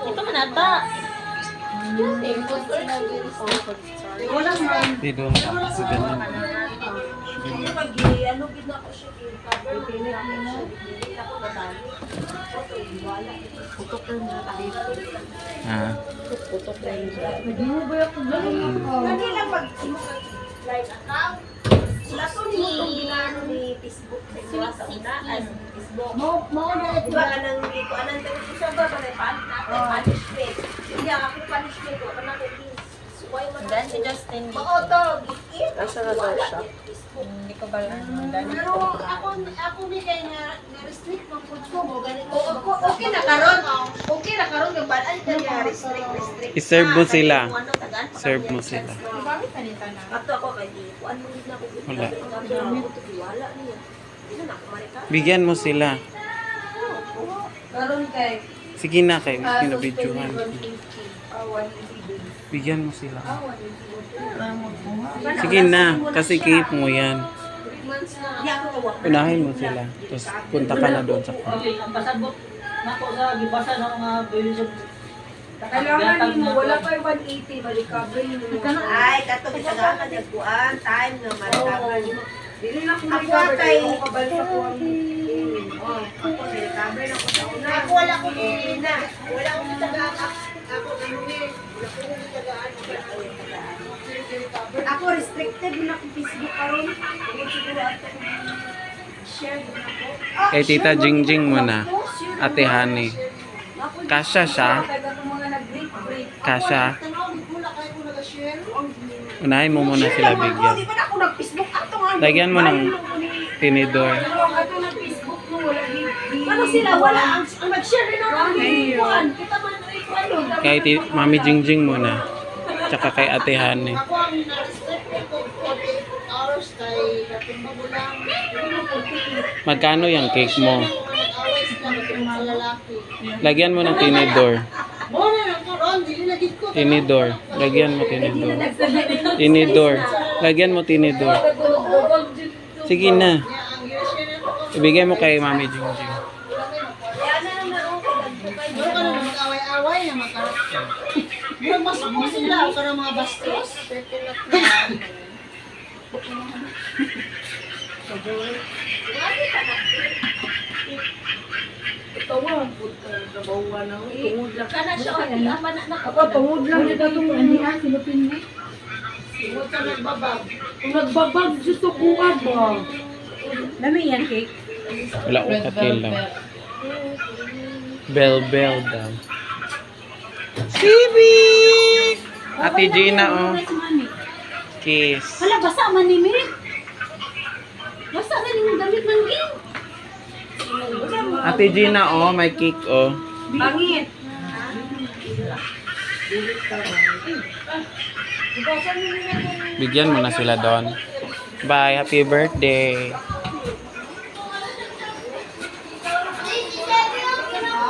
Ito manata. Di doon ka. Sa ganun. Ah. Lato ni mo itong ginano ni Facebook sa inyo sa una as Facebook. Diba nang hindi ko anong tayo siya ba ba may punishment. Hindi ako punishment ko kana ko suway man. Dan si Justin. Oo to, gikit. Asa na daw siya? Hindi ko ba lang. Pero ako ni kay na restrict ng food ko mo ganito. Okay na karon. Okay na karon yung balan niya restrict. I-serve mo sila. Serve mo sila. Ato ako kay di ko ano na ko. Wala. Wala niya. Dili na ako marika. Bigyan mo sila. Karon kay Sige na kayo. Pinabidyohan. Bigyan mo sila. Sige na. Kasi keep mo yan. di ako kawak. Unahin mo sila. Tapos punta ka na doon sa Pasabot nako sa gibasa ng mga bilisod. Kailangan mo, wala pa yung 180, balik-cover mo. Ay, kato bisagahan ka nagkuan time na marikaban mo. Dili na kung Ako recover kay kayo, kabal sa kuwang. ako recover na ko sa una. Ako wala ko ni na. Wala ko bisagahan. Ako namuni. Wala ko ni bisagahan. Ako restricted na ko Facebook karon. Hindi siguro ato share din ako. Kay Tita Jingjing mo na. Ate Hani. Kasya siya. Kasya. Unahin mo muna sila bigyan. Di ba na ako nag-Facebook ato nga. Lagyan mo ng tinidor. Ano sila wala ang nag-share rin ako ng kuan. Kita man ay kuan. Kay Mami Jingjing muna. Tsaka kay Ate Hani. Ako ang na-restricted ko 48 hours kay katumba mo lang. Magkano yung cake mo? Hours lang sa lalaki. Lagyan mo ng tinidor. Mo na lang karon dili na gid ko. Tinidor. Lagyan mo tinidor. Tinidor. Lagyan mo tinidor. Sige na. Ang share ko. Ibigay mo kay Mami Jingjing. Pero ka na mag-away-away na magkaroon. Pero masok mo sila o ka ng mga bastos. Kana siya o Ako, tungod lang dito itong anihan, sinupin mo. Huwag ka nagbabag. Kung nagbabag, gusto ko ba? Lami yan, cake. Wala ko katil lang. Bell daw. Sibi! Ate Gina, oh. Kiss. Hala, basa man ni Mirit. Basa na yung damit ng game. Ate Gina, oh. May cake, oh. Bangit. Bigyan mo na sila doon. Bye. Happy birthday.